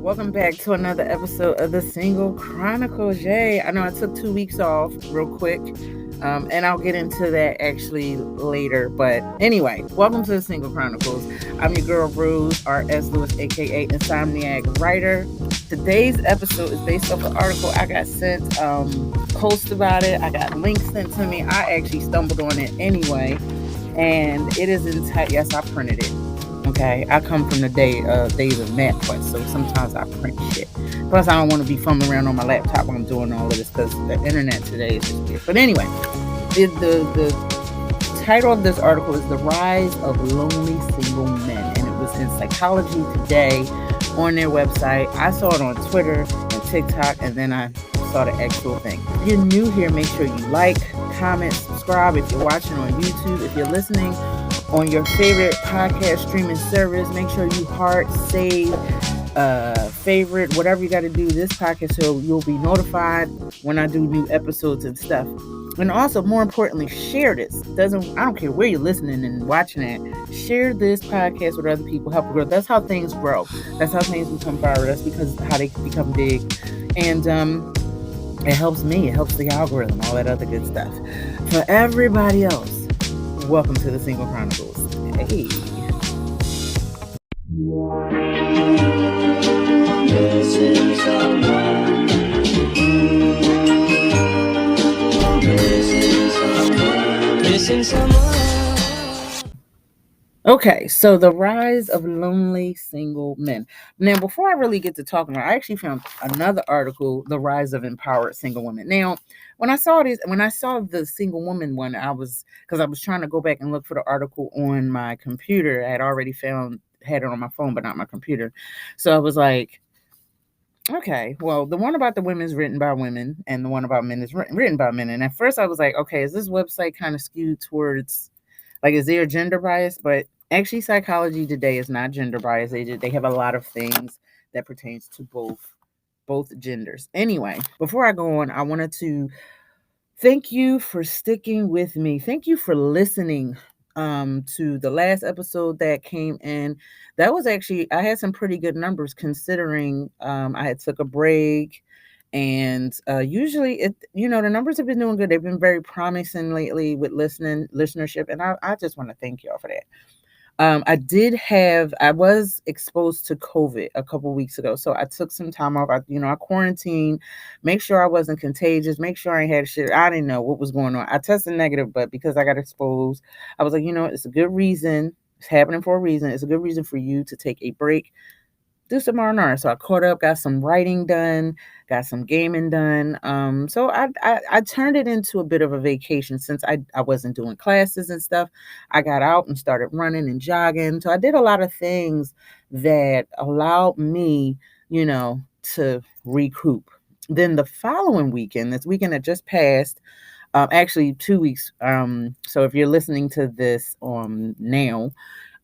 Welcome back to another episode of the Single Chronicles. Yay! I know I took 2 weeks off real quick, and I'll get into that actually later. But anyway, welcome to the Single Chronicles. I'm your girl, Rose, R.S. Lewis, a.k.a. Insomniac Writer. Today's episode is based off an article I got sent, post about it. I got links sent to me. I actually stumbled on it anyway, and it is entitled, yes, I printed it. Okay, I come from the days of MapQuest, so sometimes I print shit. Plus, I don't want to be fumbling around on my laptop when I'm doing all of this because the internet today is just weird. But anyway, the title of this article is "The Rise of Lonely Single Men," and it was in Psychology Today on their website. I saw it on Twitter and TikTok, and then I saw the actual thing. If you're new here, make sure you like, comment, subscribe. If you're watching on YouTube, if you're listening on your favorite podcast streaming service, make sure you heart, save, favorite, whatever you got to do this podcast so you'll be notified when I do new episodes and stuff. And also, more importantly, share this. I don't care where you're listening and watching it. Share this podcast with other people, help grow. That's how things grow. That's how things become viral. That's because how they become big. And it helps me. It helps the algorithm, all that other good stuff. For everybody else, welcome to the Single Chronicles. Hey. Okay, so the rise of lonely single men. Now, before I really get to talking about it, I actually found another article, The Rise of Empowered Single Women. Now, when I saw the single woman one, because I was trying to go back and look for the article on my computer. I had already had it on my phone, but not my computer. So I was like, okay, well, the one about the women is written by women, and the one about men is written by men. And at first I was like, okay, is this website kind of skewed towards, like, is there a gender bias? But actually, Psychology Today is not gender bias. They have a lot of things that pertains to both genders. Anyway, before I go on, I wanted to thank you for sticking with me. Thank you for listening to the last episode that came in. That was actually, I had some pretty good numbers considering I had took a break. And usually the numbers have been doing good. They've been very promising lately with listenership. And I just want to thank y'all for that. I was exposed to COVID a couple weeks ago. So I took some time off. I quarantined, make sure I wasn't contagious, make sure I ain't had shit. I didn't know what was going on. I tested negative, but because I got exposed, I was like, it's a good reason. It's happening for a reason. It's a good reason for you to take a break, do some R&R. So I caught up, got some writing done, got some gaming done. So I turned it into a bit of a vacation since I wasn't doing classes and stuff. I got out and started running and jogging. So I did a lot of things that allowed me, to recoup. Then the following weekend, this weekend that just passed, actually 2 weeks. So if you're listening to this now,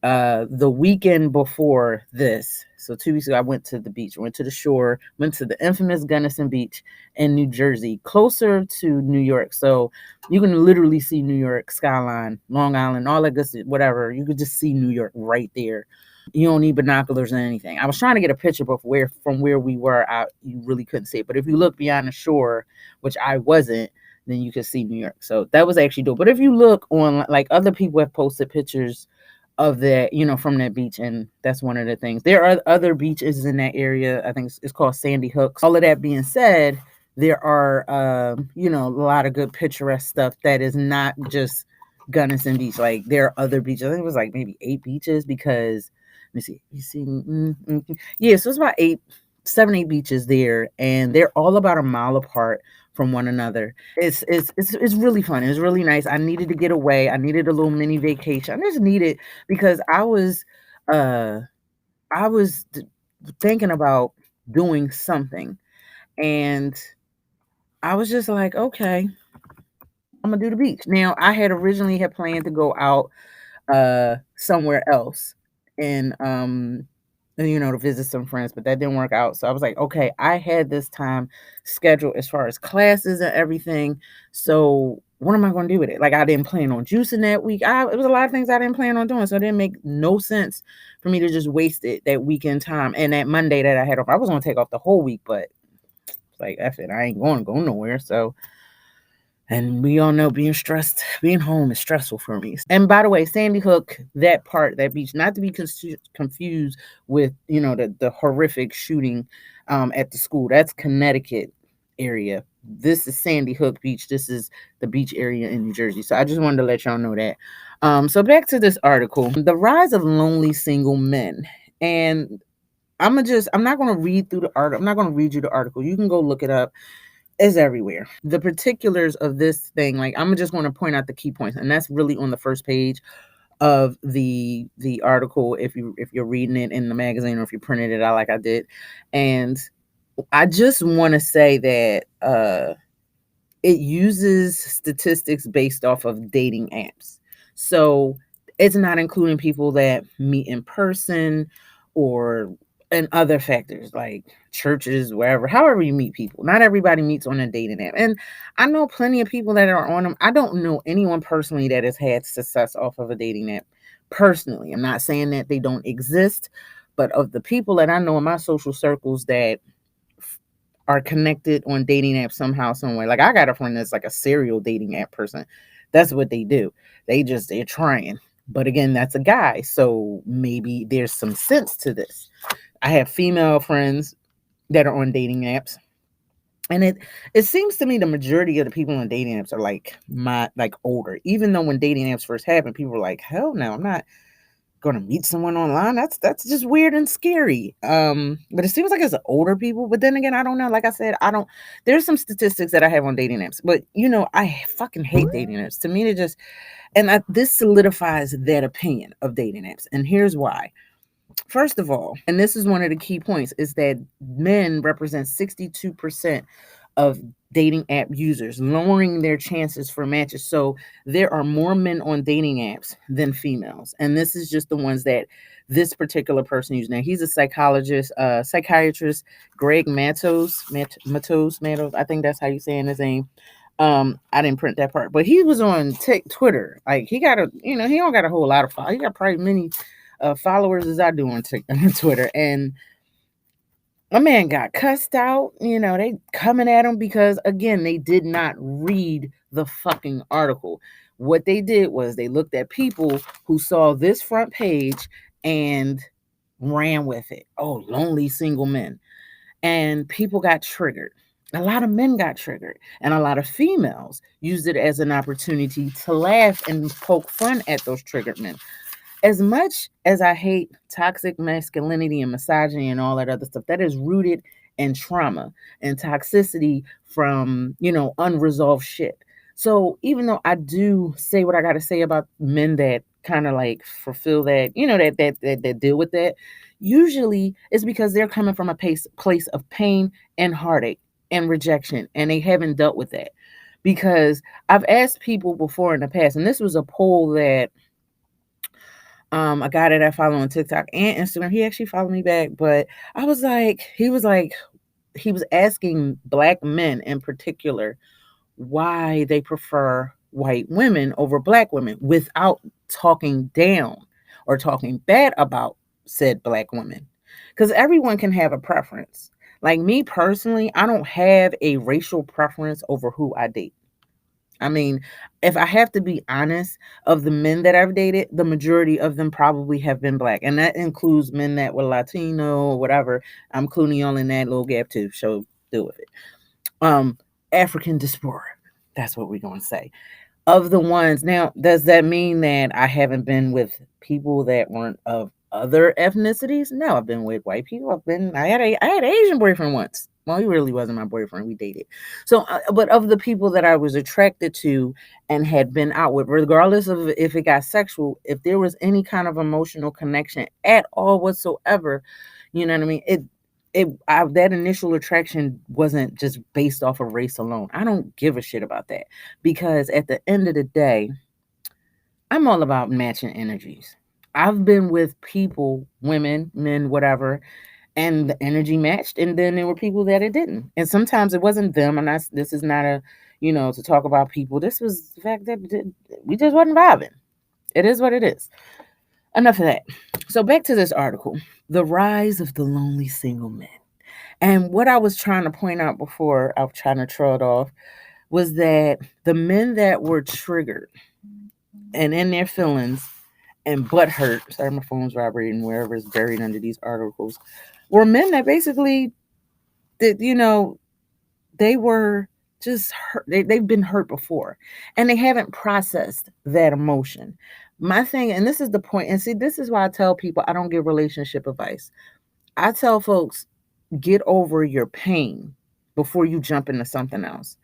the weekend before this, so 2 weeks ago, I went to the beach, went to the shore, went to the infamous Gunnison Beach in New Jersey, closer to New York. So you can literally see New York skyline, Long Island, all that good stuff, whatever. You could just see New York right there. You don't need binoculars or anything. I was trying to get a picture of from where we were. You really couldn't see it. But if you look beyond the shore, which I wasn't, then you could see New York. So that was actually dope. But if you look on, like, other people have posted pictures of that, from that beach, and that's one of the things. There are other beaches in that area. I think it's called Sandy Hooks. All of that being said, there are a lot of good picturesque stuff that is not just Gunnison Beach. Like, there are other beaches. I think it was like maybe 8 beaches, because let me see. You see, yeah, so it's about 7, 8 beaches there, and they're all about a mile apart from one another. It's really fun. It's really nice. I needed to get away. I needed a little mini vacation. I just needed, because I was thinking about doing something, and I was just like, okay, I'm gonna do the beach. Now, I had originally planned to go out somewhere else and to visit some friends, but that didn't work out. So I was like, okay, I had this time scheduled as far as classes and everything. So what am I going to do with it? Like, I didn't plan on juicing that week. It was a lot of things I didn't plan on doing. So it didn't make no sense for me to just waste it that weekend time. And that Monday that I had off, I was going to take off the whole week, but like, F it, I ain't going to go nowhere. So, and we all know being home is stressful for me. And by the way, Sandy Hook, that beach, not to be confused with, the horrific shooting at the school. That's Connecticut area. This is Sandy Hook Beach. This is the beach area in New Jersey. So I just wanted to let y'all know that. So back to this article, The Rise of Lonely Single Men. And I'm not going to read through the article. I'm not going to read you the article. You can go look it up. It's everywhere. The particulars of this thing, like, I'm just going to point out the key points, and that's really on the first page of the article if you're reading it in the magazine, or if you printed it out like I did. And I just want to say that it uses statistics based off of dating apps. So it's not including people that meet in person and other factors like churches, wherever, however you meet people. Not everybody meets on a dating app. And I know plenty of people that are on them. I don't know anyone personally that has had success off of a dating app personally. I'm not saying that they don't exist, but of the people that I know in my social circles that are connected on dating apps somehow, some way. Like, I got a friend that's like a serial dating app person. That's what they do. They're trying. But again, that's a guy. So maybe there's some sense to this. I have female friends that are on dating apps. And it seems to me the majority of the people on dating apps are like older. Even though when dating apps first happened, people were like, hell no, I'm not going to meet someone online. That's just weird and scary. But it seems like it's older people. But then again, I don't know. Like I said, there's some statistics that I have on dating apps. But, I fucking hate dating apps. To me, this solidifies that opinion of dating apps. And here's why. First of all, and this is one of the key points, is that men represent 62% of dating app users, lowering their chances for matches. So there are more men on dating apps than females. And this is just the ones that this particular person used. Now, he's a psychiatrist, Greg Matos, I think that's how you say his name. I didn't print that part, but he was on Twitter. Like, he don't got a whole lot of followers. He got probably many followers as I do on Twitter. And my man got cussed out. They coming at him because, again, they did not read the fucking article. What they did was they looked at people who saw this front page and ran with it. Oh, lonely single men. And people got triggered. A lot of men got triggered, and a lot of females used it as an opportunity to laugh and poke fun at those triggered men. As much as I hate toxic masculinity and misogyny and all that other stuff, that is rooted in trauma and toxicity from, unresolved shit. So even though I do say what I got to say about men that kind of like fulfill that, that deal with that, usually it's because they're coming from a place of pain and heartache and rejection, and they haven't dealt with that. Because I've asked people before in the past, and this was a poll that a guy that I follow on TikTok and Instagram, he actually followed me back, but he was asking Black men in particular why they prefer white women over Black women without talking down or talking bad about said Black women. Because everyone can have a preference. Like me personally, I don't have a racial preference over who I date. I mean, if I have to be honest, of the men that I've dated, the majority of them probably have been Black. And that includes men that were Latino or whatever. I'm including y'all in that little gap too. So deal with it. African diaspora. That's what we're going to say. Of the ones, now, does that mean that I haven't been with people that weren't of other ethnicities? No, I've been with white people. I had an Asian boyfriend once. Well, he really wasn't my boyfriend. We dated. So, but of the people that I was attracted to and had been out with, regardless of if it got sexual, if there was any kind of emotional connection at all whatsoever, you know what I mean? That initial attraction wasn't just based off of race alone. I don't give a shit about that, because at the end of the day, I'm all about matching energies. I've been with people, women, men, whatever, and the energy matched, and then there were people that it didn't. And sometimes it wasn't them, and this is not a, to talk about people. This was the fact that we just wasn't vibing. It is what it is. Enough of that. So back to this article, The Rise of the Lonely Single Men. And what I was trying to point out before, I was trying to throw it off, was that the men that were triggered and in their feelings and butthurt, sorry, my phone's vibrating wherever it's buried under these articles, were men that basically, that they were just hurt. They've been hurt before, and they haven't processed that emotion. My thing, and this is the point, and see, this is why I tell people I don't give relationship advice. I tell folks, get over your pain before you jump into something else.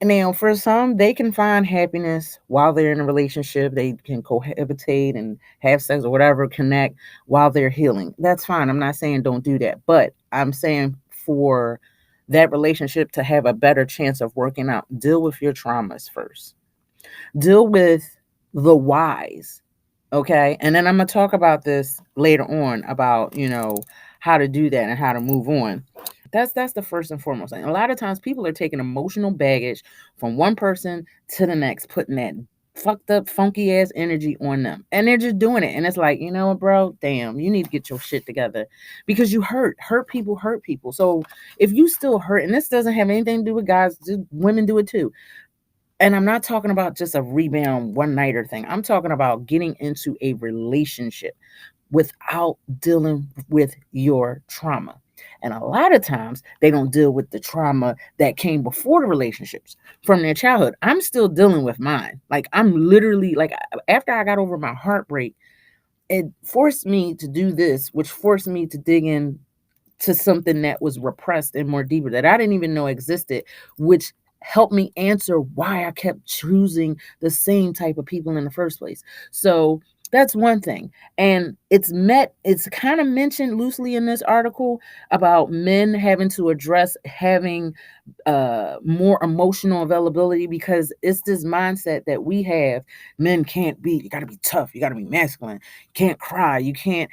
And now, for some, they can find happiness while they're in a relationship. They can cohabitate and have sex or whatever, connect while they're healing. That's fine. I'm not saying don't do that. But I'm saying for that relationship to have a better chance of working out, deal with your traumas first. Deal with the whys. Okay. And then I'm going to talk about this later on about, how to do that and how to move on. That's the first and foremost thing. A lot of times people are taking emotional baggage from one person to the next, putting that fucked up, funky ass energy on them. And they're just doing it. And it's like, you know what, bro? Damn, you need to get your shit together because you hurt people. So if you still hurt, and this doesn't have anything to do with guys, women do it too. And I'm not talking about just a rebound one nighter thing. I'm talking about getting into a relationship without dealing with your trauma. And a lot of times they don't deal with the trauma that came before the relationships from their childhood. I'm still dealing with mine. Like, I'm literally, like, after I got over my heartbreak, it forced me to do this, which forced me to dig in to something that was repressed and more deeper that I didn't even know existed, which helped me answer why I kept choosing the same type of people in the first place. So that's one thing. And it's kind of mentioned loosely in this article about men having to address having more emotional availability, because it's this mindset that we have. Men can't be, you got to be tough, you got to be masculine, you can't cry, you can't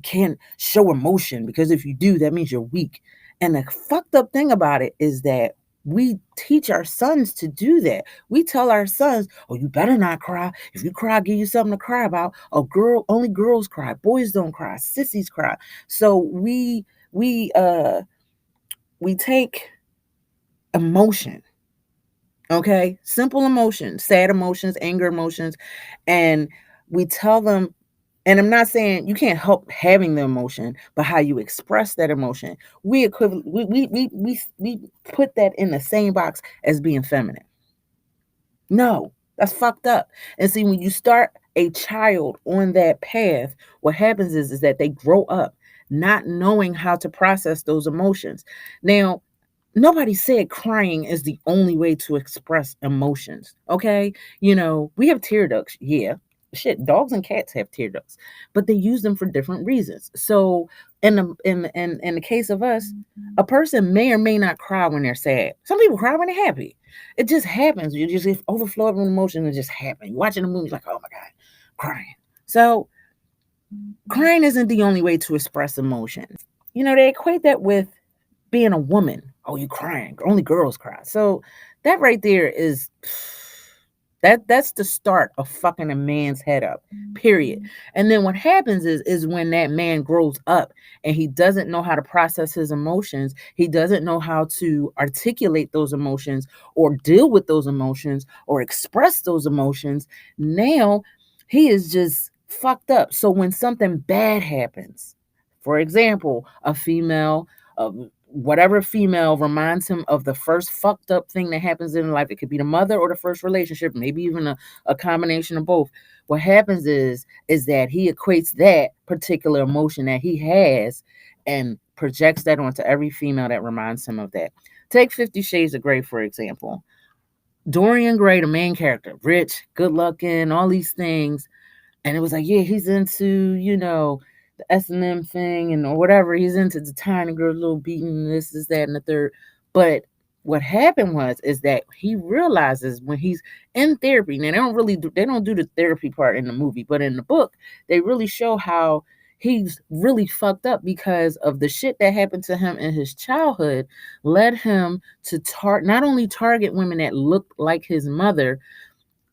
can't show emotion, because if you do, that means you're weak. And the fucked up thing about it is that we teach our sons to do that. We tell our sons, oh, you better not cry. If you cry, I'll give you something to cry about. Oh, only girls cry. Boys don't cry. Sissies cry. So we take emotion, okay? Simple emotions, sad emotions, anger emotions, and we tell them, and I'm not saying you can't help having the emotion, but how you express that emotion, we put that in the same box as being feminine. No, that's fucked up. And see, when you start a child on that path, what happens is that they grow up not knowing how to process those emotions. Now, nobody said crying is the only way to express emotions. Okay. We have tear ducts. Yeah. Shit, dogs and cats have tear ducts, but they use them for different reasons. So in the case of us, a person may or may not cry when they're sad. Some people cry when they're happy. It just happens. You just overflow of emotion. It just happens. You're watching a movie, like, oh my God, crying. So crying isn't the only way to express emotion. They equate that with being a woman. Oh, you crying. Only girls cry. So that right there is, that's the start of fucking a man's head up, period. And then what happens is when that man grows up and he doesn't know how to process his emotions, he doesn't know how to articulate those emotions or deal with those emotions or express those emotions, now he is just fucked up. So when something bad happens, for example, a female, whatever female reminds him of the first fucked up thing that happens in life. It could be the mother or the first relationship, maybe even a combination of both. What happens is that he equates that particular emotion that he has and projects that onto every female that reminds him of that. Take 50 Shades of Grey, for example. Dorian Gray, the main character, rich, good looking, all these things. And it was like, yeah, he's into, the S&M thing and or whatever. He's into the tiny girl, little beating, this, that, and the third. But what happened is that he realizes when he's in therapy, and they don't do the therapy part in the movie, but in the book, they really show how he's really fucked up because of the shit that happened to him in his childhood led him to not only target women that looked like his mother,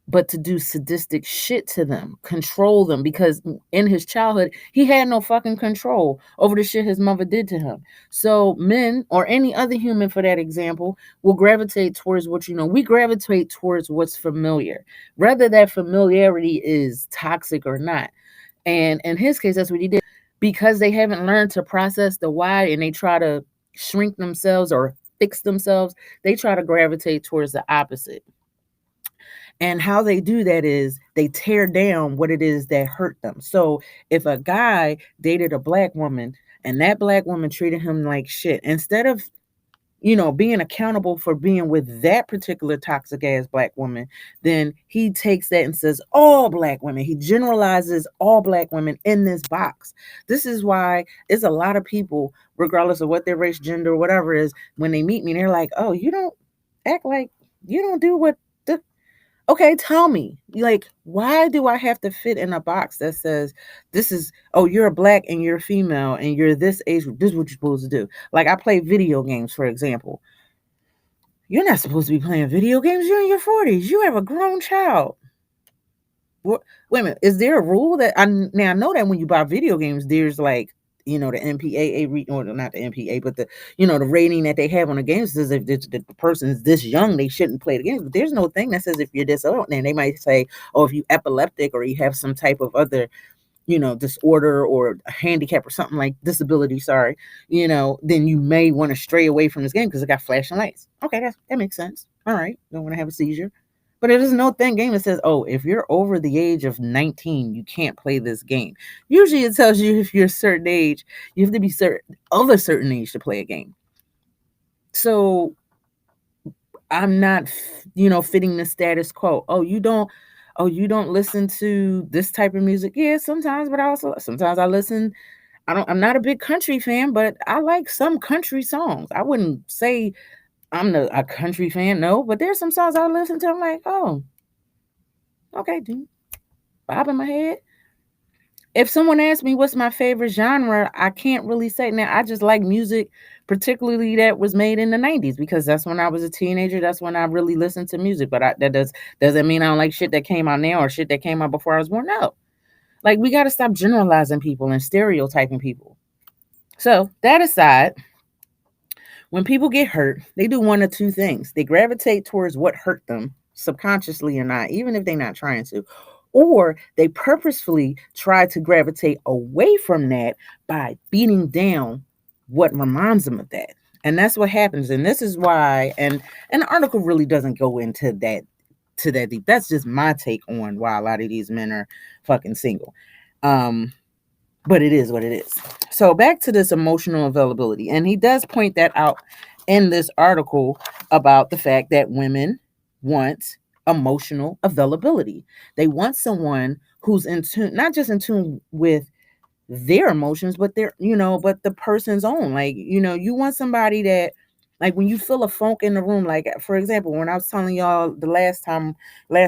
but to do sadistic shit to them, control them, because in his childhood, he had no fucking control over the shit his mother did to him. So men, or any other human for that example, will gravitate towards what, we gravitate towards what's familiar, whether that familiarity is toxic or not. And in his case, that's what he did. Because they haven't learned to process the why, and they try to shrink themselves or fix themselves, they try to gravitate towards the opposite. And how they do that is they tear down what it is that hurt them. So if a guy dated a black woman and that black woman treated him like shit, instead of, being accountable for being with that particular toxic ass black woman, then he takes that and says all black women. He generalizes all black women in this box. This is why it's a lot of people, regardless of what their race, gender, whatever it is, when they meet me, they're like, oh, you don't act like you don't do what the. Okay, tell me, like, why do I have to fit in a box that says this is, oh, you're a black and you're female and you're this age group, this is what you're supposed to do? Like, I play video games, for example. You're not supposed to be playing video games. You're in your 40s. You have a grown child. What? Wait a minute. Is there a rule that I know that when you buy video games, there's like, the MPAA, or not the MPA, but the, the rating that they have on the games says if the person is this young, they shouldn't play the games. But there's no thing that says if you're this old, and they might say, oh, if you epileptic or you have some type of other, disorder or a handicap or something like disability, sorry, then you may want to stray away from this game because it got flashing lights. Okay, that makes sense. All right, don't want to have a seizure. But it is no thing game that says, oh, if you're over the age of 19, you can't play this game. Usually it tells you if you're a certain age, you have to be of a certain age to play a game. So I'm not, fitting the status quo. Oh, you don't listen to this type of music. Yeah, sometimes, but sometimes I listen. I'm not a big country fan, but I like some country songs. I wouldn't say I'm a country fan, no, but there's some songs I listen to. I'm like, oh, okay, dude, bob in my head. If someone asks me what's my favorite genre, I can't really say now. I just like music, particularly that was made in the 90s, because that's when I was a teenager. That's when I really listened to music. But that doesn't mean I don't like shit that came out now or shit that came out before I was born. No. Like, we got to stop generalizing people and stereotyping people. So that aside, when people get hurt, they do one of two things. They gravitate towards what hurt them, subconsciously or not, even if they're not trying to. Or they purposefully try to gravitate away from that by beating down what reminds them of that. And that's what happens. And this is why, and the article really doesn't go into that deep. That's just my take on why a lot of these men are fucking single. But it is what it is. So back to this emotional availability. And he does point that out in this article about the fact that women want emotional availability. They want someone who's in tune, not just in tune with their emotions, but but the person's own. Like, you want somebody that, like, when you feel a funk in the room, like, for example, when I was telling y'all the last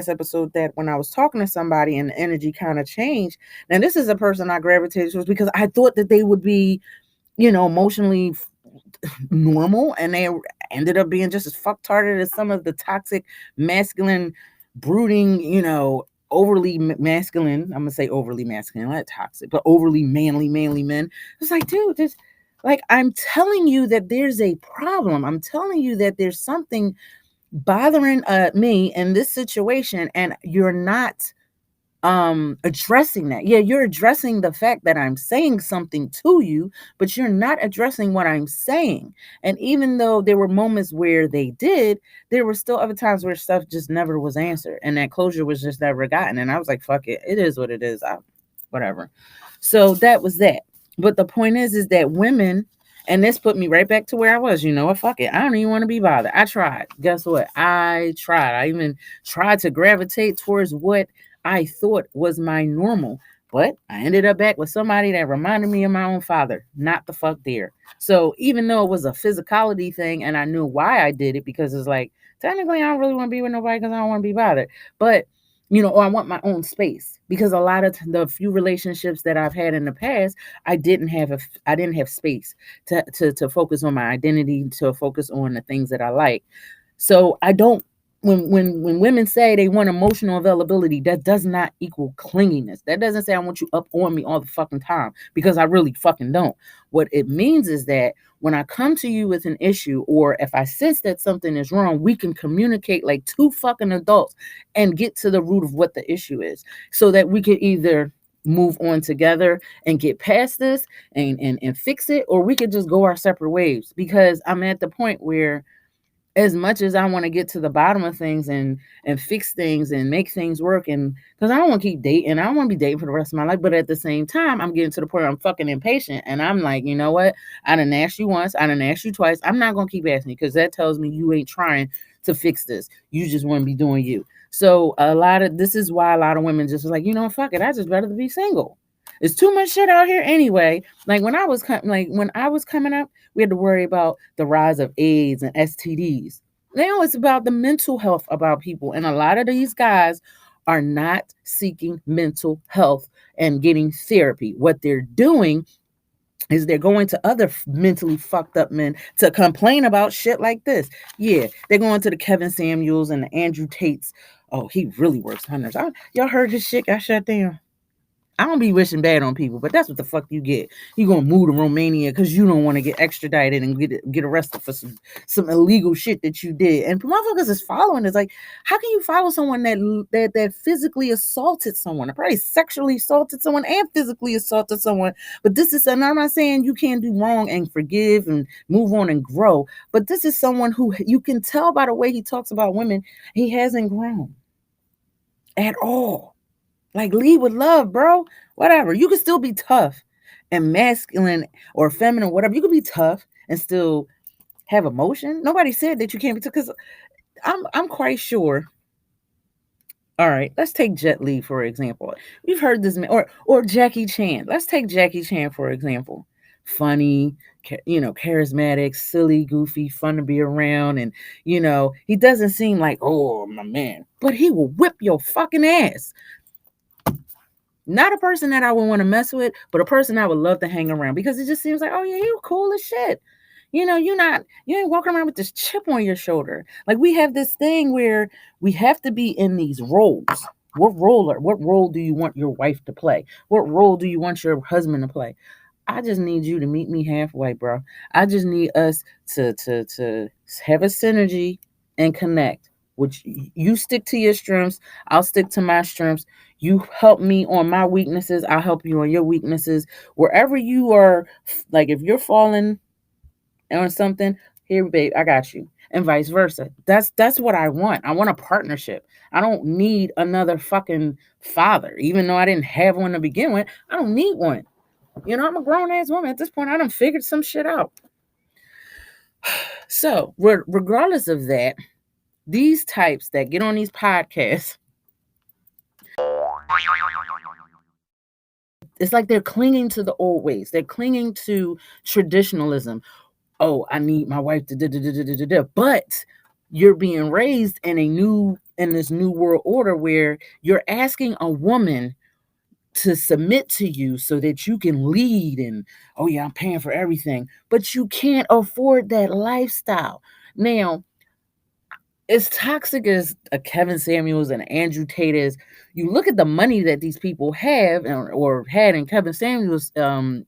episode, that when I was talking to somebody and the energy kind of changed. Now, this is a person I gravitated towards because I thought that they would be, emotionally normal, and they ended up being just as fucktarded as some of the toxic, masculine, brooding, overly masculine. I'm gonna say overly masculine, not toxic, but overly manly men. It's like, dude, just like, I'm telling you that there's a problem. I'm telling you that there's something bothering me in this situation, and you're not addressing that. Yeah, you're addressing the fact that I'm saying something to you, but you're not addressing what I'm saying. And even though there were moments where they did, there were still other times where stuff just never was answered, and that closure was just never gotten. And I was like, fuck it, it is what it is. Whatever. So that was that. But the point is that women, and this put me right back to where I was. You know what? Fuck it. I don't even want to be bothered. I tried. Guess what? I tried. I even tried to gravitate towards what I thought was my normal. But I ended up back with somebody that reminded me of my own father. Not the fuck there. So even though it was a physicality thing, and I knew why I did it, because it's like, technically I don't really want to be with nobody because I don't want to be bothered. But or I want my own space, because a lot of the few relationships that I've had in the past, I didn't have space to focus on my identity, to focus on the things that I like. So I don't when women say they want emotional availability, that does not equal clinginess. That doesn't say I want you up on me all the fucking time, because I really fucking don't. What it means is that when I come to you with an issue, or if I sense that something is wrong, we can communicate like two fucking adults and get to the root of what the issue is, so that we can either move on together and get past this and fix it, or we could just go our separate ways. Because I'm at the point where, as much as I want to get to the bottom of things and fix things and make things work, and because I don't want to keep dating, I don't want to be dating for the rest of my life, but at the same time, I'm getting to the point where I'm fucking impatient, and I'm like, you know what? I done asked you once, I done asked you twice. I'm not gonna keep asking you, because that tells me you ain't trying to fix this. You just want to be doing you. So this is why a lot of women just like, fuck it, I just rather be single. It's too much shit out here anyway. Like when I was coming up, we had to worry about the rise of AIDS and STDs. Now it's about the mental health about people. And a lot of these guys are not seeking mental health and getting therapy. What they're doing is they're going to other mentally fucked up men to complain about shit like this. Yeah, they're going to the Kevin Samuels and the Andrew Tates. Oh, he really works hundreds. Y'all heard his shit got shut down. I don't be wishing bad on people, but that's what the fuck you get. You gonna move to Romania because you don't want to get extradited and get arrested for some illegal shit that you did. And motherfuckers is following. It's like, how can you follow someone that physically assaulted someone, probably sexually assaulted someone and physically assaulted someone? But this is, and I'm not saying you can't do wrong and forgive and move on and grow, but this is someone who you can tell by the way he talks about women, he hasn't grown at all. Like, lead with love, bro. Whatever. You can still be tough and masculine or feminine, whatever. You can be tough and still have emotion. Nobody said that you can't be tough, because I'm quite sure. All right, let's take Jet Li for example. You've heard this, or Jackie Chan. Let's take Jackie Chan for example. Funny, charismatic, silly, goofy, fun to be around, and he doesn't seem like, oh, my man, but he will whip your fucking ass. Not a person that I would want to mess with, but a person I would love to hang around, because it just seems like, oh yeah, you cool as shit. You ain't walking around with this chip on your shoulder. Like, we have this thing where we have to be in these roles. What role do you want your wife to play? What role do you want your husband to play? I just need you to meet me halfway, bro. I just need us to have a synergy and connect. Which you stick to your strengths, I'll stick to my strengths. You help me on my weaknesses, I'll help you on your weaknesses. Wherever you are, like if you're falling on something, here, babe, I got you. And vice versa. That's what I want. I want a partnership. I don't need another fucking father, even though I didn't have one to begin with. I don't need one. I'm a grown ass woman at this point. I done figured some shit out. So, regardless of that, these types that get on these podcasts, it's like they're clinging to the old ways. They're clinging to traditionalism. Oh, I need my wife to da. But you're being raised in this new world order where you're asking a woman to submit to you so that you can lead, and oh yeah, I'm paying for everything, but you can't afford that lifestyle. Now, as toxic as a Kevin Samuels and Andrew Tate is, you look at the money that these people have or had in Kevin Samuels, may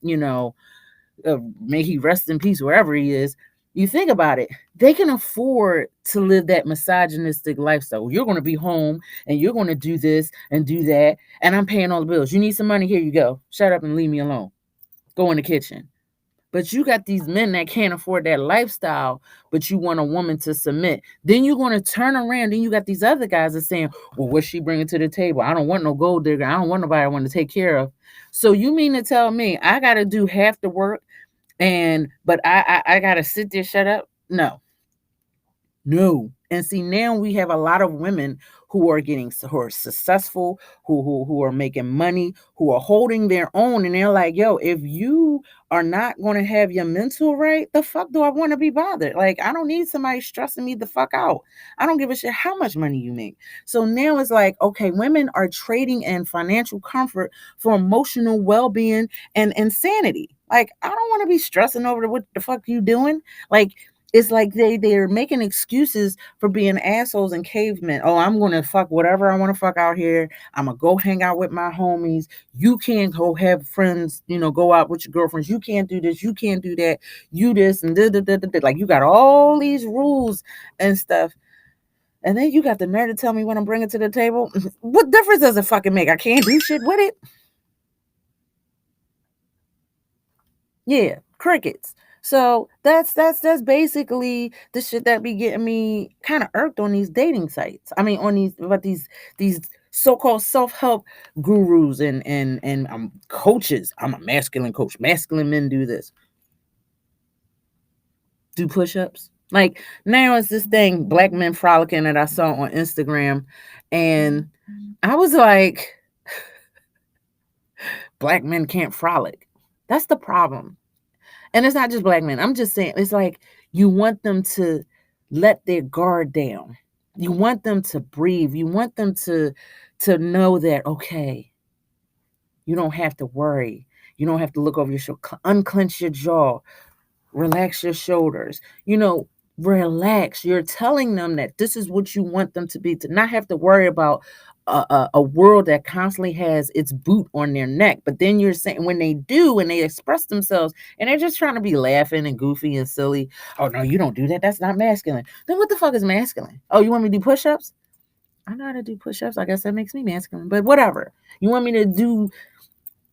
he rest in peace wherever he is. You think about it, they can afford to live that misogynistic lifestyle. You're going to be home and you're going to do this and do that, and I'm paying all the bills. You need some money? Here you go. Shut up and leave me alone. Go in the kitchen. But you got these men that can't afford that lifestyle, but you want a woman to submit. Then you're going to turn around. Then you got these other guys that are saying, well, what's she bringing to the table? I don't want no gold digger. I don't want nobody I want to take care of. So you mean to tell me I got to do half the work, but I got to sit there, shut up? No. And see, now we have a lot of women who are successful, who are making money, who are holding their own. And they're like, yo, if you are not going to have your mental right, the fuck do I want to be bothered? Like, I don't need somebody stressing me the fuck out. I don't give a shit how much money you make. So now it's like, okay, women are trading in financial comfort for emotional well-being and insanity. Like, I don't want to be stressing over what the fuck you doing. Like, it's like they're making excuses for being assholes and cavemen. Oh, I'm gonna fuck whatever I want to fuck out here. I'm gonna go hang out with my homies. You can't go have friends, go out with your girlfriends. You can't do this, you can't do that, you this and da, da, da, da, da. Like, you got all these rules and stuff. And then you got the nerve to tell me what I'm bringing to the table. What difference does it fucking make? I can't do shit with it. Yeah, crickets. So that's basically the shit that be getting me kind of irked on these dating sites. I mean, on these so-called self-help gurus and coaches. I'm a masculine coach. Masculine men do this. Do push-ups. Like, now it's this thing, Black Men Frolicking, that I saw on Instagram, and I was like, Black men can't frolic. That's the problem. And it's not just Black men. I'm just saying, it's like you want them to let their guard down. You want them to breathe. You want them to know that, okay, you don't have to worry. You don't have to look over your shoulder. Unclench your jaw. Relax your shoulders. Relax. You're telling them that this is what you want them to be, to not have to worry about a world that constantly has its boot on their neck. But then you're saying, when they do, when they express themselves and they're just trying to be laughing and goofy and silly, oh no, you don't do that, that's not masculine. Then what the fuck is masculine? Oh, you want me to do push-ups? I know how to do push-ups. I guess that makes me masculine, but whatever. You want me to do,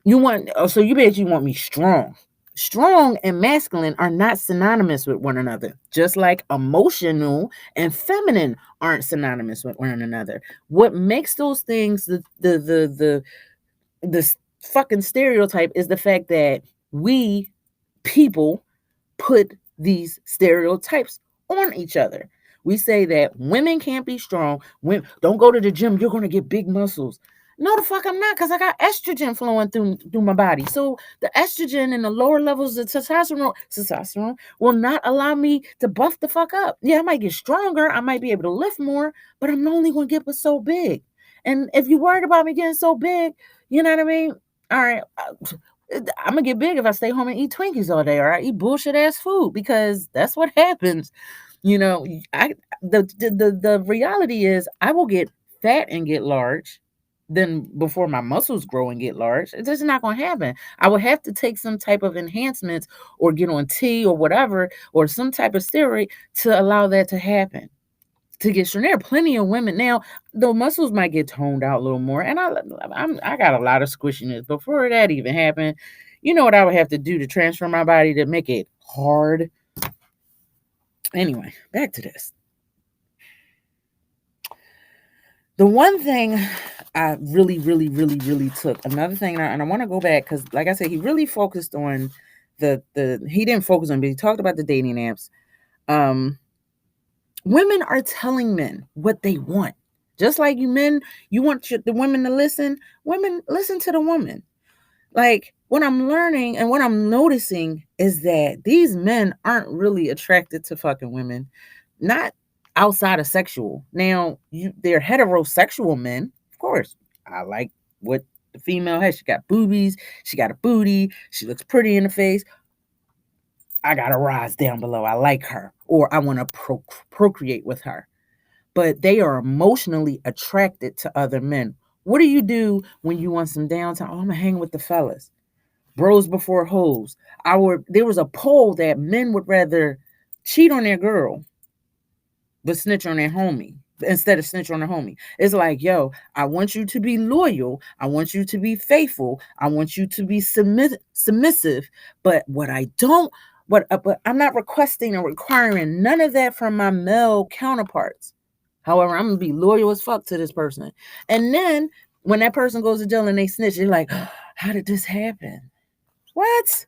so you basically want me strong. Strong and masculine are not synonymous with one another, just like emotional and feminine aren't synonymous with one another. What makes those things the fucking stereotype is the fact that we people put these stereotypes on each other. We say that women can't be strong. Women don't go to the gym, you're going to get big muscles. No, the fuck I'm not, because I got estrogen flowing through my body. So the estrogen and the lower levels of testosterone will not allow me to buff the fuck up. Yeah, I might get stronger. I might be able to lift more, but I'm only going to get so big. And if you're worried about me getting so big, you know what I mean? All right, I'm going to get big if I stay home and eat Twinkies all day, or I eat bullshit ass food, because that's what happens. The reality is I will get fat and get large then before my muscles grow and get large. It's just not going to happen. I would have to take some type of enhancements or get on tea or whatever, or some type of steroid to allow that to happen, to get strong. There are plenty of women now, the muscles might get toned out a little more, and I got a lot of squishiness. Before that even happened, you know what I would have to do to transfer my body to make it hard? Anyway, back to this. The one thing I really, really, really, really took, another thing, and I want to go back, because like I said, he really focused on he didn't focus on, but he talked about the dating apps. Women are telling men what they want. Just like you men, you want the women to listen. Women, listen to the woman. Like, what I'm learning and what I'm noticing is that these men aren't really attracted to fucking women. Not outside of sexual. Now, they're heterosexual men. Of course, I like what the female has. She got boobies. She got a booty. She looks pretty in the face. I got a rise down below. I like her. Or I want to procreate with her. But they are emotionally attracted to other men. What do you do when you want some downtime? Oh, I'm going to hang with the fellas. Bros before hoes. There was a poll that men would rather cheat on their girl but snitch on their homie instead of snitch on their homie. It's like, yo, I want you to be loyal. I want you to be faithful. I want you to be submissive. But I'm not requesting or requiring none of that from my male counterparts. However, I'm going to be loyal as fuck to this person. And then when that person goes to jail and they snitch, you're like, oh, how did this happen? What?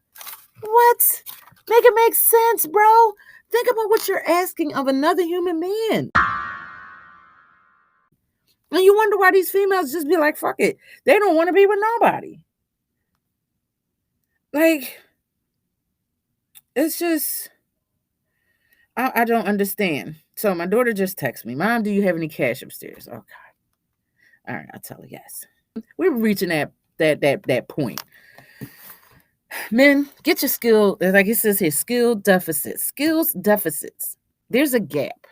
Make it make sense, bro. Think about what you're asking of another human being. And you wonder why these females just be like, fuck it. They don't want to be with nobody. Like, it's just, I don't understand. So my daughter just texted me, Mom, do you have any cash upstairs? Oh, God. All right, I'll tell her yes. We're reaching that point. Men, get your skill, like it says here, skills deficits. There's a gap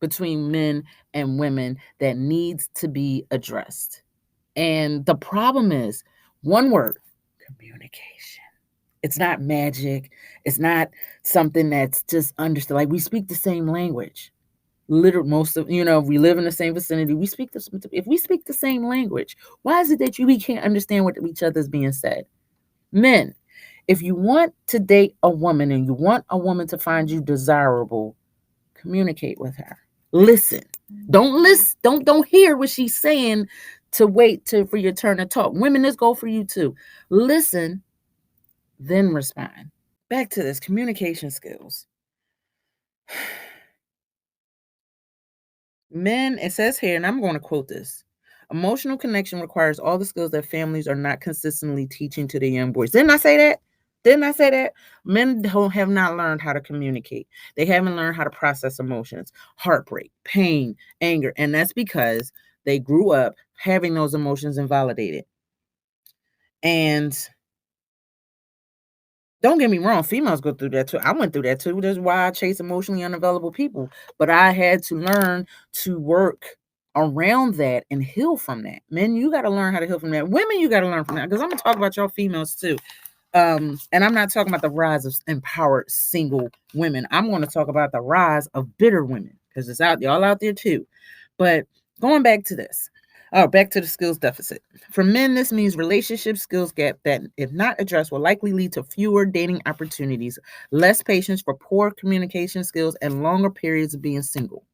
between men and women that needs to be addressed. And the problem is one word, communication. It's not magic. It's not something that's just understood. Like, we speak the same language. Literally, most of, we live in the same vicinity. If we speak the same language, why is it that we can't understand what each other's being said? Men, if you want to date a woman and you want a woman to find you desirable, communicate with her. Listen. Don't hear what she's saying to wait for your turn to talk. Women, this go for you too. Listen, then respond. Back to this, communication skills. Men, it says here, and I'm going to quote this. Emotional connection requires all the skills that families are not consistently teaching to their young boys. Didn't I say that? Men have not learned how to communicate. They haven't learned how to process emotions, heartbreak, pain, anger. And that's because they grew up having those emotions invalidated. And don't get me wrong, females go through that too. I went through that too. That's why I chase emotionally unavailable people. But I had to learn to work around that and heal from that. Men, you got to learn how to heal from that. Women, you got to learn from that. Because I'm going to talk about y'all females too. And I'm not talking about the rise of empowered single women. I'm going to talk about the rise of bitter women. Because it's y'all out there too. But going back to this. Back to the skills deficit. For men, this means relationship skills gap that, if not addressed, will likely lead to fewer dating opportunities, less patience for poor communication skills, and longer periods of being single.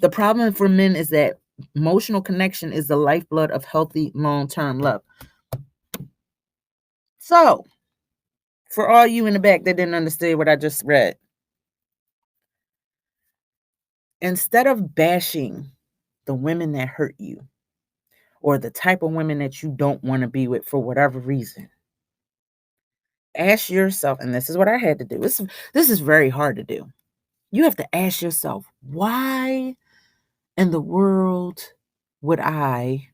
The problem for men is that emotional connection is the lifeblood of healthy long-term love. So, for all you in the back that didn't understand what I just read, instead of bashing the women that hurt you, or the type of women that you don't want to be with for whatever reason, ask yourself, and this is what I had to do. This is very hard to do. You have to ask yourself, why in the world would I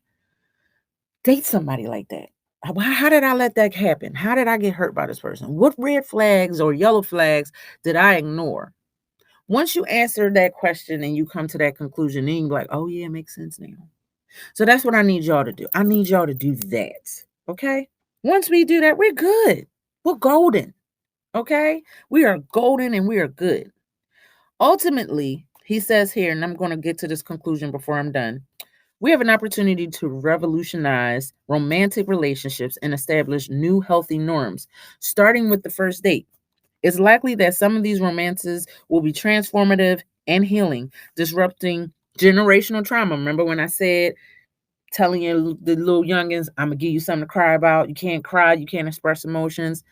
date somebody like that? How did I let that happen? How did I get hurt by this person? What red flags or yellow flags did I ignore? Once you answer that question and you come to that conclusion, then you be like, oh yeah, it makes sense now. So that's what I need y'all to do. I need y'all to do that. Okay? Once we do that, we're good. We're golden. Okay? We are golden and we are good. Ultimately, he says here, and I'm going to get to this conclusion before I'm done. We have an opportunity to revolutionize romantic relationships and establish new healthy norms, starting with the first date. It's likely that some of these romances will be transformative and healing, disrupting generational trauma. Remember when I said, telling you the little youngins, I'm going to give you something to cry about. You can't cry. You can't express emotions.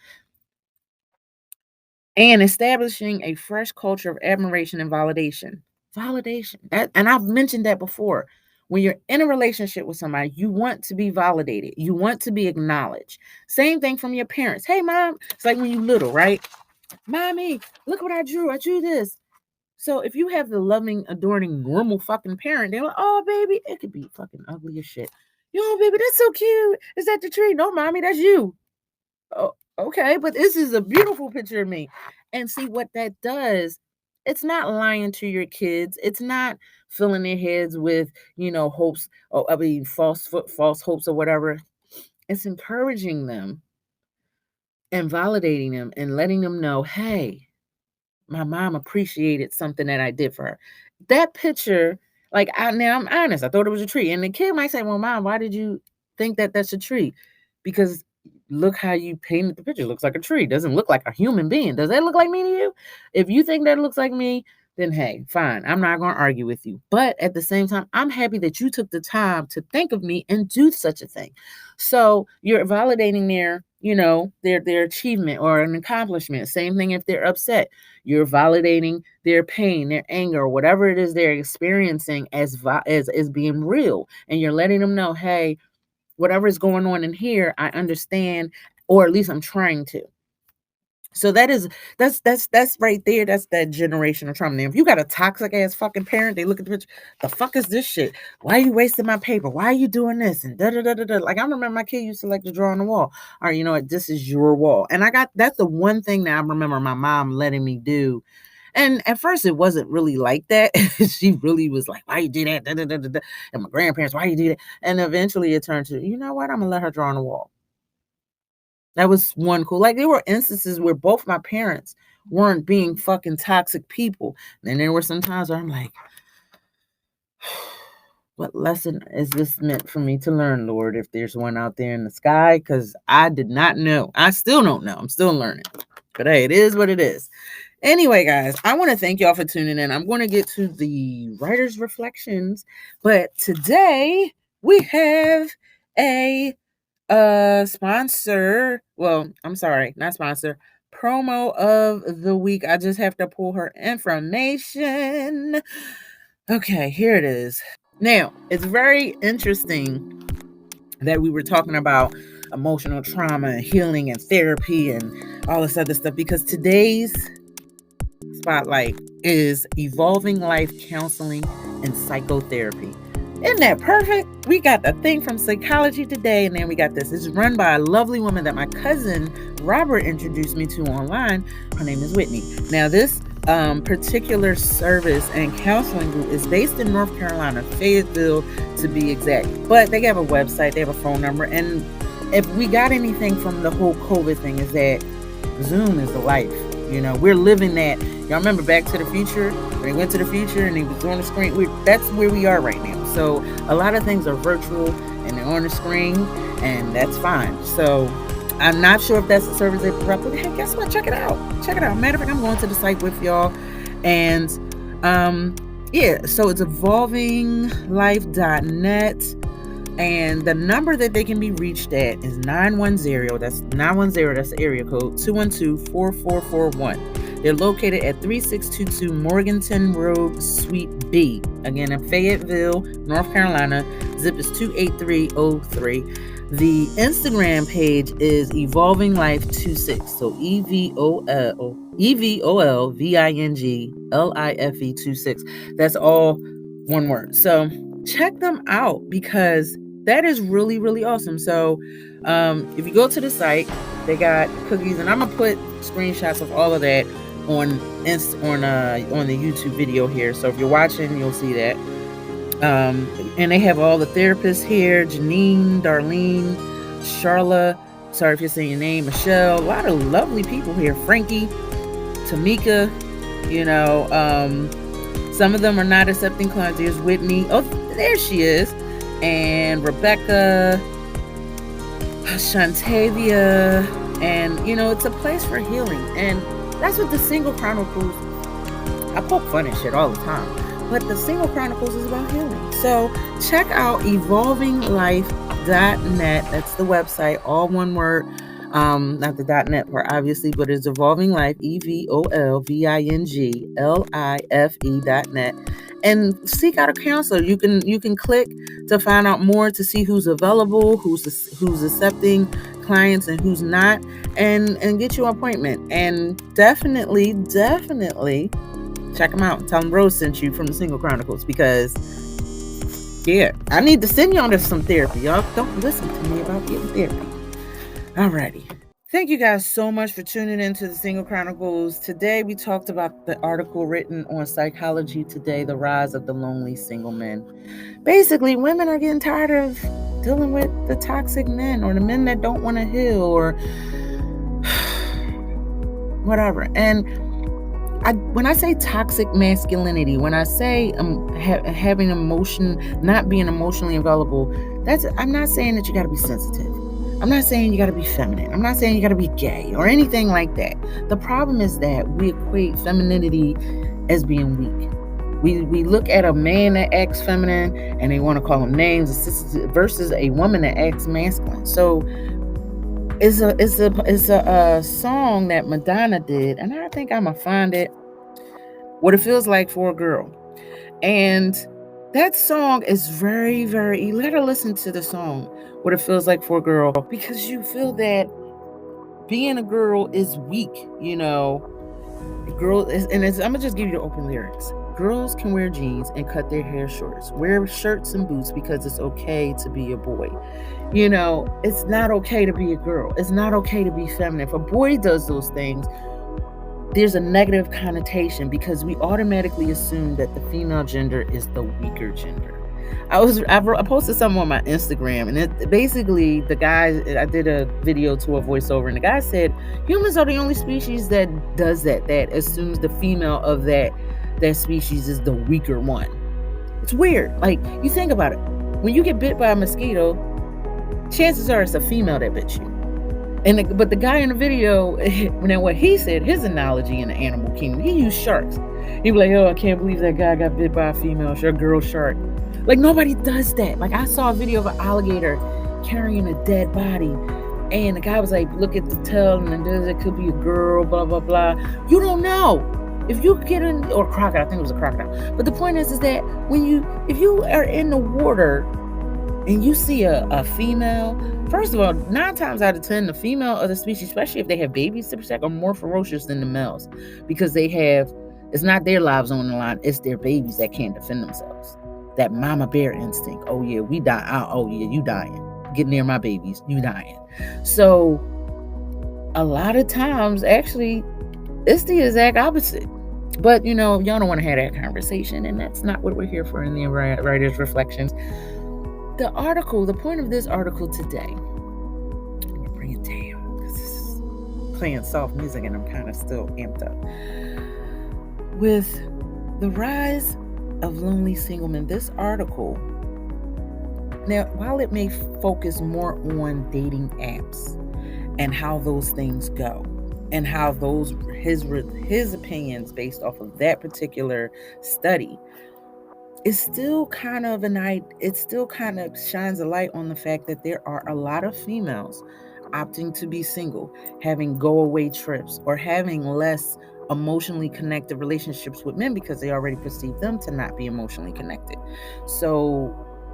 And establishing a fresh culture of admiration and validation. And I've mentioned that before. When you're in a relationship with somebody, you want to be validated. You want to be acknowledged. Same thing from your parents. Hey, Mom. It's like when you're little, right? Mommy, look what I drew. I drew this. So if you have the loving, adoring, normal fucking parent, they're like, oh, baby, it could be fucking ugly as shit. Yo, baby, that's so cute. Is that the tree? No, Mommy, that's you. Oh, okay, but this is a beautiful picture of me. And see what that does. It's not lying to your kids. It's not filling their heads with, hopes, or false hopes or whatever. It's encouraging them and validating them and letting them know, hey, my mom appreciated something that I did for her. That picture, now I'm honest, I thought it was a tree. And the kid might say, well, Mom, why did you think that that's a tree? Because look how you painted the picture. It looks like a tree. It doesn't look like a human being. Does that look like me to you? If you think that looks like me, then hey, fine. I'm not going to argue with you. But at the same time, I'm happy that you took the time to think of me and do such a thing. So you're validating their achievement or an accomplishment. Same thing if they're upset. You're validating their pain, their anger, whatever it is they're experiencing as being real. And you're letting them know, hey, whatever is going on in here, I understand, or at least I'm trying to. So that's right there. That's that generational trauma. Now, if you got a toxic ass fucking parent, they look at the picture, the fuck is this shit? Why are you wasting my paper? Why are you doing this? And da da da da da. Like, I remember my kid used to like to draw on the wall. All right, you know what? This is your wall. And that's the one thing that I remember my mom letting me do. And at first it wasn't really like that. She really was like, why you do that? Da, da, da, da, da. And my grandparents, why you do that? And eventually it turned to, you know what? I'm gonna let her draw on the wall. That was one cool. Like, there were instances where both my parents weren't being fucking toxic people. And there were some times where I'm like, what lesson is this meant for me to learn, Lord, if there's one out there in the sky? Because I did not know. I still don't know. I'm still learning. But hey, it is what it is. Anyway, guys, I want to thank y'all for tuning in. I'm going to get to the writer's reflections. But today we have a sponsor. Well, I'm sorry, not sponsor. Promo of the week. I just have to pull her information. Okay, here it is. Now, it's very interesting that we were talking about emotional trauma and healing and therapy and all this other stuff, because today's spotlight is evolving life counseling and psychotherapy. Isn't that perfect? We got the thing from Psychology Today, and then we got this. It's run by a lovely woman that my cousin Robert introduced me to online. Her name is Whitney. Now, this particular service and counseling group is based in North Carolina, Fayetteville to be exact. But they have a website, they have a phone number, and if we got anything from the whole COVID thing, is that Zoom is the life. We're living that. Y'all remember Back to the Future? When they went to the future and they was on the screen? That's where we are right now. So a lot of things are virtual and they're on the screen, and that's fine. So I'm not sure if that's the service they provide, but hey, guess what? Check it out. Matter of fact, I'm going to the site with y'all. And so it's evolvinglife.net. And the number that they can be reached at is 910. That's the area code, 212-4441. They're located at 3622 Morganton Road, Suite B. Again, in Fayetteville, North Carolina. Zip is 28303. The Instagram page is Evolving Life 26. So EVOLVINGLIFE 26. That's all one word. So check them out, because that is really, really awesome. So if you go to the site, they got cookies, and I'm gonna put screenshots of all of that on the YouTube video here. So if you're watching, you'll see that. And they have all the therapists here: Janine, Darlene, Charla. Sorry if you're saying your name, Michelle. A lot of lovely people here. Frankie, Tamika. Some of them are not accepting clients. There's Whitney. Oh, there she is. And Rebecca, Shantavia. And, it's a place for healing. And that's what the Single Chronicles, I poke fun and shit all the time, but the Single Chronicles is about healing. So check out evolvinglife.net. That's the website, all one word. Not the .net part, obviously, but it's Evolving Life, EVOLVINGLIFE.net. And seek out a counselor. You can click to find out more, to see who's available, who's accepting clients and who's not, and get you an appointment. And definitely check them out. Tell them Rose sent you from the Single Chronicles, because I need to send y'all to some therapy. Y'all don't listen to me about getting therapy. Alrighty. Thank you guys so much for tuning into the Single Chronicles. Today we talked about the article written on Psychology Today, The Rise of the Lonely Single Men. Basically, women are getting tired of dealing with the toxic men, or the men that don't want to heal, or whatever. And when I say toxic masculinity, when I say having emotion, not being emotionally available, I'm not saying that you got to be sensitive. I'm not saying you got to be feminine. I'm not saying you got to be gay or anything like that. The problem is that we equate femininity as being weak. We look at a man that acts feminine and they want to call him names versus a woman that acts masculine. So It's a song that Madonna did, and I think I'm gonna find it. What it feels like for a girl, and that song is very, very. You gotta listen to the song. What it feels like for a girl, because you feel that being a girl is weak. Girl is, and I'm gonna just give you the open lyrics. Girls can wear jeans and cut their hair short. Wear shirts and boots because it's okay to be a boy. It's not okay to be a girl. It's not okay to be feminine. If a boy does those things, there's a negative connotation because we automatically assume that the female gender is the weaker gender. I posted something on my Instagram, and it basically, the guy, I did a video to a voiceover, and the guy said humans are the only species that does that assumes the female of that species is the weaker one. It's weird. Like, you think about it. When you get bit by a mosquito, chances are it's a female that bit you. But the guy in the video, what he said, his analogy in the animal kingdom, he used sharks. He was like, oh, I can't believe that guy got bit by a female shark, girl shark. Like, nobody does that. Like, I saw a video of an alligator carrying a dead body, and the guy was like, look at the tail, and it could be a girl, blah, blah, blah. You don't know. If you get in, or crocodile, I think it was a crocodile. But the point is that if you are in the water and you see a female, first of all, 9 times out of 10, the female of the species, especially if they have babies to protect, are more ferocious than the males, because it's not their lives on the line, it's their babies that can't defend themselves. That mama bear instinct. Oh yeah, we die. Oh yeah, you dying. Get near my babies, you dying. So a lot of times, actually, it's the exact opposite. But y'all don't want to have that conversation, and that's not what we're here for in the Writer's Reflections. The point of this article today, let me bring it down because this is playing soft music and I'm kind of still amped up. With the rise of lonely single men, this article, now, while it may focus more on dating apps and how those things go, and how his opinions based off of that particular study, it still kind of shines a light on the fact that there are a lot of females opting to be single, having go-away trips, or having less emotionally connected relationships with men because they already perceive them to not be emotionally connected. So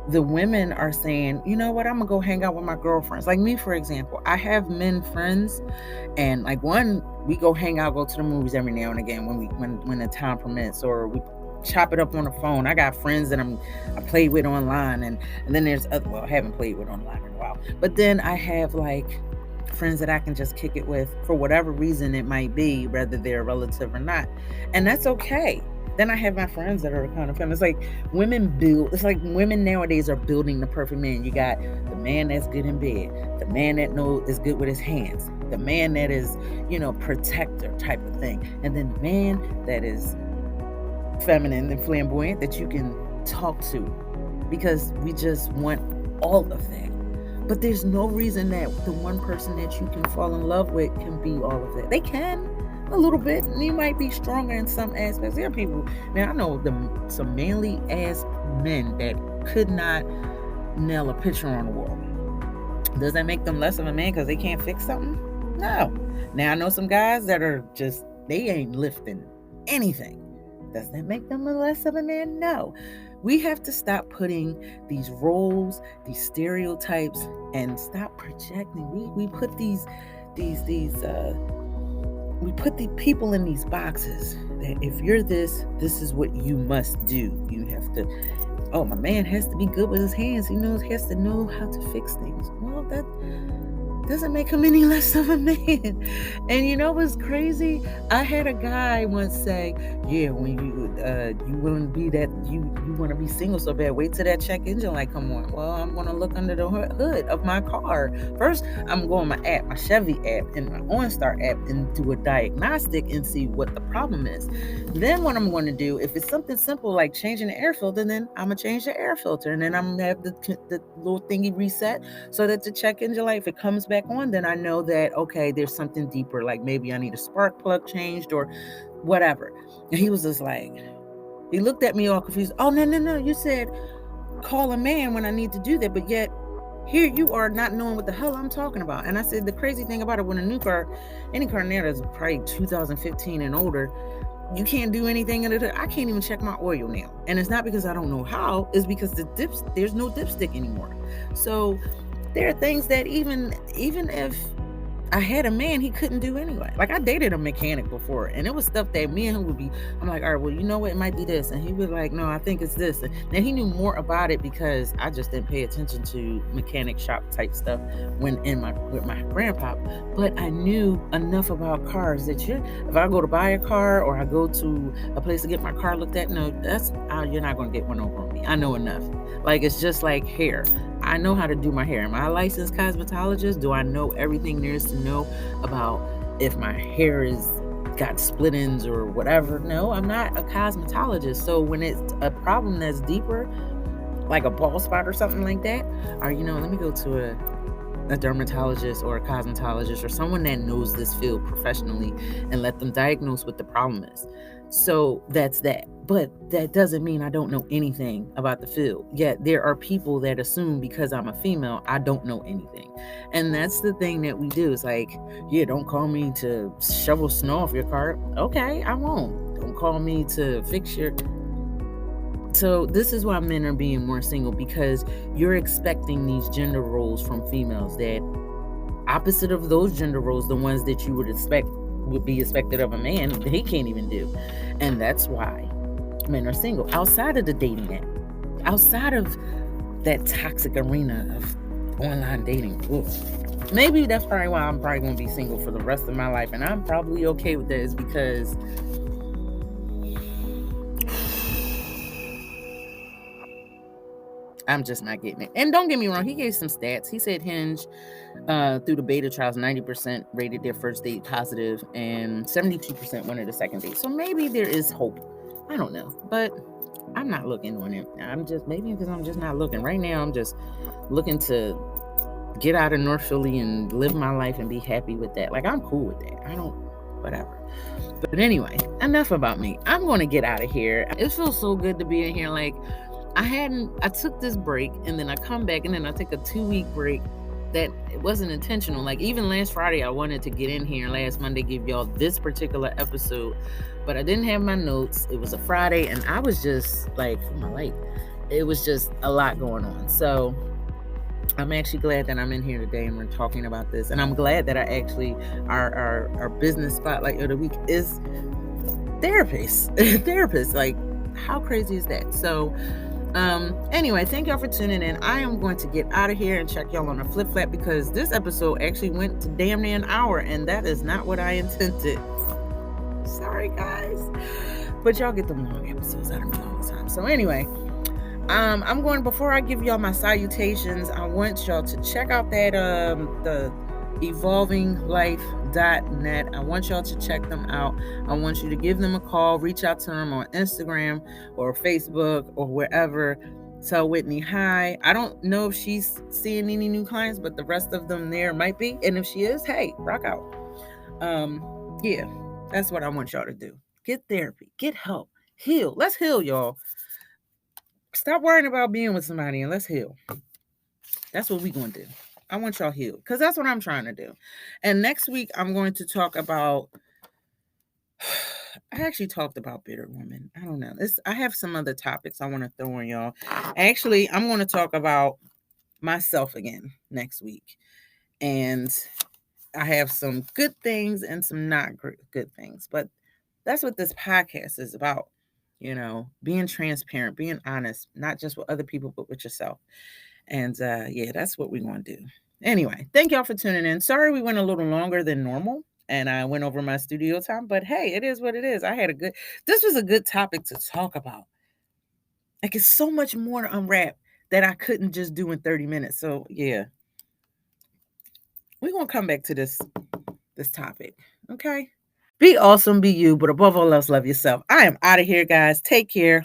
the women are saying, you know what, I'm gonna go hang out with my girlfriends. Like me, for example, I have men friends, and like we go hang out, go to the movies every now and again when the time permits, or we chop it up on the phone. I got friends that I play with online, and then there's I haven't played with online in a while, but then I have like friends that I can just kick it with for whatever reason it might be, whether they're a relative or not, and that's okay. Then I have my friends that are kind of feminine. It's like women nowadays are building the perfect man. You got the man that's good in bed, the man that is good with his hands, the man that is, protector type of thing, and then the man that is feminine and flamboyant that you can talk to, because we just want all of that. But there's no reason that the one person that you can fall in love with can be all of that. They can a little bit, and you might be stronger in some aspects. There are people, now I know some manly ass men that could not nail a picture on the wall. Does that make them less of a man because they can't fix something? No. Now I know some guys that are just, they ain't lifting anything. Does that make them less of a man? No. We have to stop putting these roles, these stereotypes, and stop projecting. We put we put the people in these boxes that if you're this is what you must do. You have to, my man has to be good with his hands. He has to know how to fix things. Well, that doesn't make him any less of a man. And you know what's crazy? I had a guy once say, yeah, when you wouldn't be that, you want to be single so bad, wait till that check engine light come on. Well, I'm going to look under the hood of my car. First, I'm going my app, my Chevy app and my OnStar app, and do a diagnostic and see what the problem is. Then what I'm going to do, if it's something simple like changing the air filter, then I'm going to change the air filter, and then I'm going to have the little thingy reset so that the check engine light, if it comes back on, then I know that, okay, there's something deeper, like maybe I need a spark plug changed or whatever. And he was just like, he looked at me all confused. Oh, no, you said call a man when I need to do that, but yet Here you are not knowing what the hell I'm talking about. And I said, the crazy thing about it, when a new car, any car now that's probably 2015 and older, you can't do anything in it. I can't even check my oil now. And it's not because I don't know how, it's because there's no dipstick anymore. So there are things that even if I had a man, he couldn't do anyway. Like, I dated a mechanic before, and it was stuff that me and him would be, I'm like, all right, well, you know what, it might be this. And he was like, no, I think it's this. And then he knew more about it because I just didn't pay attention to mechanic shop type stuff when with my grandpa. But I knew enough about cars that if I go to buy a car or I go to a place to get my car looked at, no, you're not going to get one over on me. I know enough. Like, it's just like hair. I know how to do my hair. Am I a licensed cosmetologist? Do I know everything there is to know about if my hair is got split ends or whatever? No, I'm not a cosmetologist. So when it's a problem that's deeper, like a bald spot or something like that, or, let me go to a dermatologist or a cosmetologist or someone that knows this field professionally and let them diagnose what the problem is. So that's that. But that doesn't mean I don't know anything about the field. Yet there are people that assume because I'm a female, I don't know anything. And that's the thing that we do. It's like, yeah, don't call me to shovel snow off your car. Okay, I won't. Don't call me to fix your... So this is why men are being more single, because you're expecting these gender roles from females that opposite of those gender roles, the ones that you would be expected of a man, he can't even do. And that's why men are single outside of the dating app, outside of that toxic arena of online dating. Oof. Maybe that's probably why I'm probably going to be single for the rest of my life. And I'm probably okay with that, is because I'm just not getting it. And don't get me wrong, he gave some stats. He said Hinge, through the beta trials, 90% rated their first date positive and 72% wanted a second date. So maybe there is hope. I don't know. But I'm not looking on it. Maybe because I'm just not looking. Right now, I'm just looking to get out of North Philly and live my life and be happy with that. Like, I'm cool with that. Whatever. But anyway, enough about me. I'm going to get out of here. It feels so good to be in here. Like, I took this break and then I come back and then I take a 2-week break that it wasn't intentional. Like, even last Friday, I wanted to get in here. Last Monday, give y'all this particular episode, but I didn't have my notes. It was a Friday and I was just like, it was just a lot going on. So I'm actually glad that I'm in here today and we're talking about this. And I'm glad that our business spotlight of the week is therapists. Like, how crazy is that? So, anyway, thank y'all for tuning in. I am going to get out of here and check y'all on a flip flap, because this episode actually went to damn near an hour, and that is not what I intended. Sorry, guys, but y'all get the long episodes out of me all the time. So anyway, I'm going, before I give y'all my salutations, I want y'all to check out that the evolvinglife.net. I want y'all to check them out. I want you to give them a call, reach out to them on Instagram or Facebook or wherever. Tell Whitney hi. I don't know if she's seeing any new clients, but the rest of them there might be. And if she is, hey, rock out. Yeah, that's what I want y'all to do. Get therapy, get help, heal. Let's heal, y'all. Stop worrying about being with somebody and let's heal. That's what we're going to do. I want y'all healed, because that's what I'm trying to do. And next week, I'm going to talk about, I actually talked about bitter women. I don't know. I have some other topics I want to throw on y'all. Actually, I'm going to talk about myself again next week. And I have some good things and some not good things. But that's what this podcast is about. Being transparent, being honest, not just with other people, but with yourself. And yeah, that's what we're going to do. Anyway, thank y'all for tuning in. Sorry we went a little longer than normal and I went over my studio time, but hey, it is what it is. This was a good topic to talk about. Like, it's so much more to unwrap that I couldn't just do in 30 minutes. So yeah, we're going to come back to this topic. Okay. Be awesome, be you, but above all else, love yourself. I am out of here, guys. Take care.